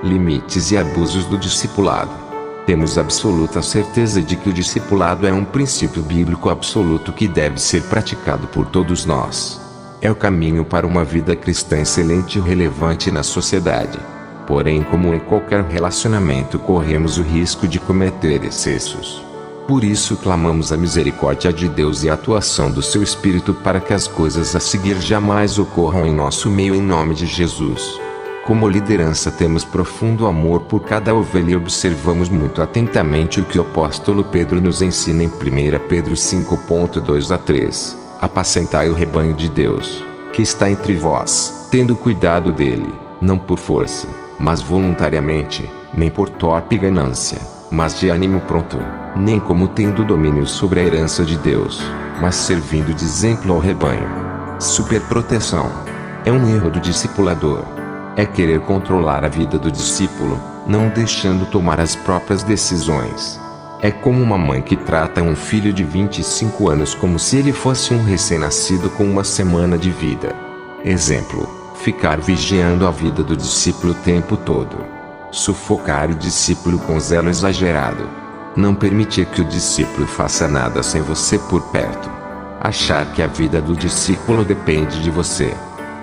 limites e abusos do discipulado. Temos absoluta certeza de que o discipulado é um princípio bíblico absoluto que deve ser praticado por todos nós. É o caminho para uma vida cristã excelente e relevante na sociedade. Porém, como em qualquer relacionamento, corremos o risco de cometer excessos. Por isso clamamos a misericórdia de Deus e a atuação do seu Espírito para que as coisas a seguir jamais ocorram em nosso meio em nome de Jesus. Como liderança temos profundo amor por cada ovelha e observamos muito atentamente o que o apóstolo Pedro nos ensina em 1 Pedro 5:2-3. Apacentai o rebanho de Deus, que está entre vós, tendo cuidado dele, não por força, mas voluntariamente, nem por torpe ganância, mas de ânimo pronto, nem como tendo domínio sobre a herança de Deus, mas servindo de exemplo ao rebanho. Superproteção é um erro do discipulador. É querer controlar a vida do discípulo, não deixando tomar as próprias decisões. É como uma mãe que trata um filho de 25 anos como se ele fosse um recém-nascido com uma semana de vida. Exemplo: ficar vigiando a vida do discípulo o tempo todo. Sufocar o discípulo com zelo exagerado. Não permitir que o discípulo faça nada sem você por perto. Achar que a vida do discípulo depende de você.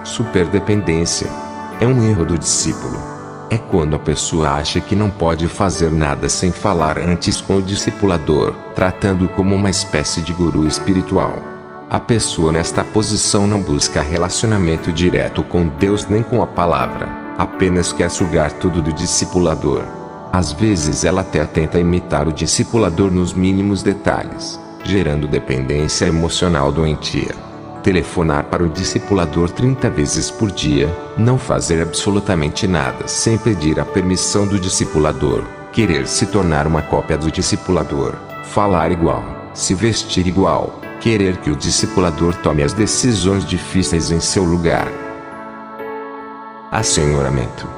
Superdependência é um erro do discípulo. É quando a pessoa acha que não pode fazer nada sem falar antes com o discipulador, tratando-o como uma espécie de guru espiritual. A pessoa nesta posição não busca relacionamento direto com Deus nem com a palavra, apenas quer sugar tudo do discipulador. Às vezes ela até tenta imitar o discipulador nos mínimos detalhes, gerando dependência emocional doentia. Telefonar para o discipulador 30 vezes por dia, não fazer absolutamente nada sem pedir a permissão do discipulador, querer se tornar uma cópia do discipulador, falar igual, se vestir igual, querer que o discipulador tome as decisões difíceis em seu lugar. Assenhoramento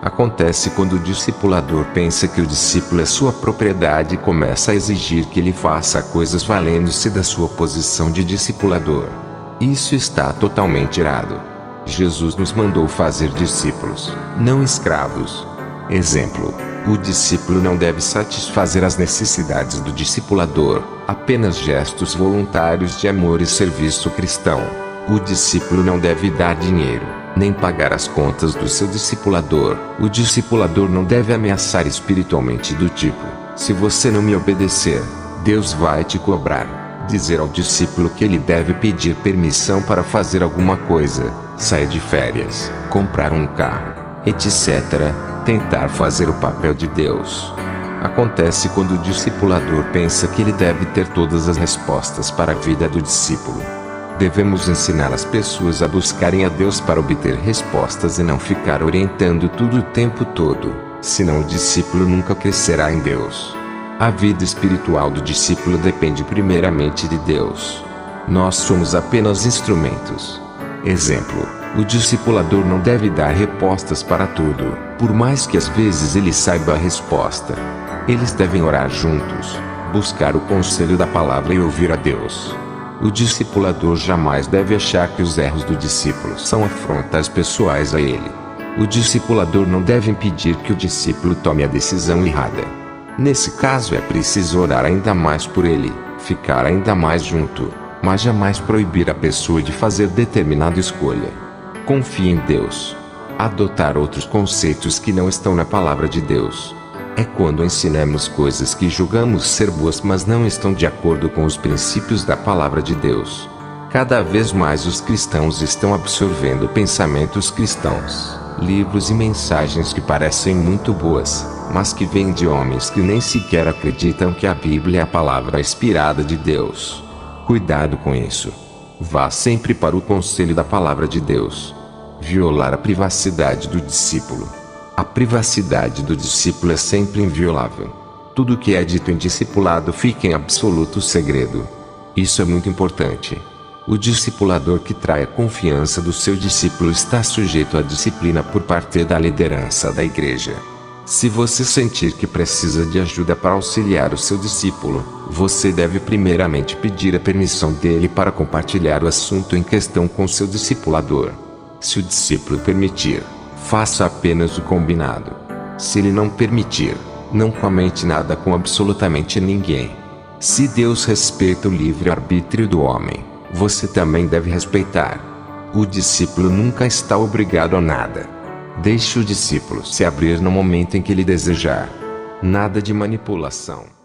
acontece quando o discipulador pensa que o discípulo é sua propriedade e começa a exigir que ele faça coisas valendo-se da sua posição de discipulador. Isso está totalmente errado. Jesus nos mandou fazer discípulos, não escravos. Exemplo: o discípulo não deve satisfazer as necessidades do discipulador, apenas gestos voluntários de amor e serviço cristão. O discípulo não deve dar dinheiro, nem pagar as contas do seu discipulador. O discipulador não deve ameaçar espiritualmente do tipo: se você não me obedecer, Deus vai te cobrar. Dizer ao discípulo que ele deve pedir permissão para fazer alguma coisa, sair de férias, comprar um carro, etc. Tentar fazer o papel de Deus. Acontece quando o discipulador pensa que ele deve ter todas as respostas para a vida do discípulo. Devemos ensinar as pessoas a buscarem a Deus para obter respostas e não ficar orientando tudo o tempo todo, senão o discípulo nunca crescerá em Deus. A vida espiritual do discípulo depende primeiramente de Deus. Nós somos apenas instrumentos. Exemplo: o discipulador não deve dar respostas para tudo, por mais que às vezes ele saiba a resposta. Eles devem orar juntos, buscar o conselho da palavra e ouvir a Deus. O discipulador jamais deve achar que os erros do discípulo são afrontas pessoais a ele. O discipulador não deve impedir que o discípulo tome a decisão errada. Nesse caso é preciso orar ainda mais por ele, ficar ainda mais junto, mas jamais proibir a pessoa de fazer determinada escolha. Confie em Deus. Adotar outros conceitos que não estão na palavra de Deus. É quando ensinamos coisas que julgamos ser boas mas não estão de acordo com os princípios da palavra de Deus. Cada vez mais os cristãos estão absorvendo pensamentos cristãos, livros e mensagens que parecem muito boas, mas que vêm de homens que nem sequer acreditam que a Bíblia é a palavra inspirada de Deus. Cuidado com isso. Vá sempre para o conselho da palavra de Deus. Violar a privacidade do discípulo. A privacidade do discípulo é sempre inviolável. Tudo o que é dito em discipulado fica em absoluto segredo. Isso é muito importante. O discipulador que trai a confiança do seu discípulo está sujeito à disciplina por parte da liderança da igreja. Se você sentir que precisa de ajuda para auxiliar o seu discípulo, você deve primeiramente pedir a permissão dele para compartilhar o assunto em questão com seu discipulador. Se o discípulo permitir, faça apenas o combinado. Se ele não permitir, não comente nada com absolutamente ninguém. Se Deus respeita o livre-arbítrio do homem, você também deve respeitar. O discípulo nunca está obrigado a nada. Deixe o discípulo se abrir no momento em que ele desejar. Nada de manipulação.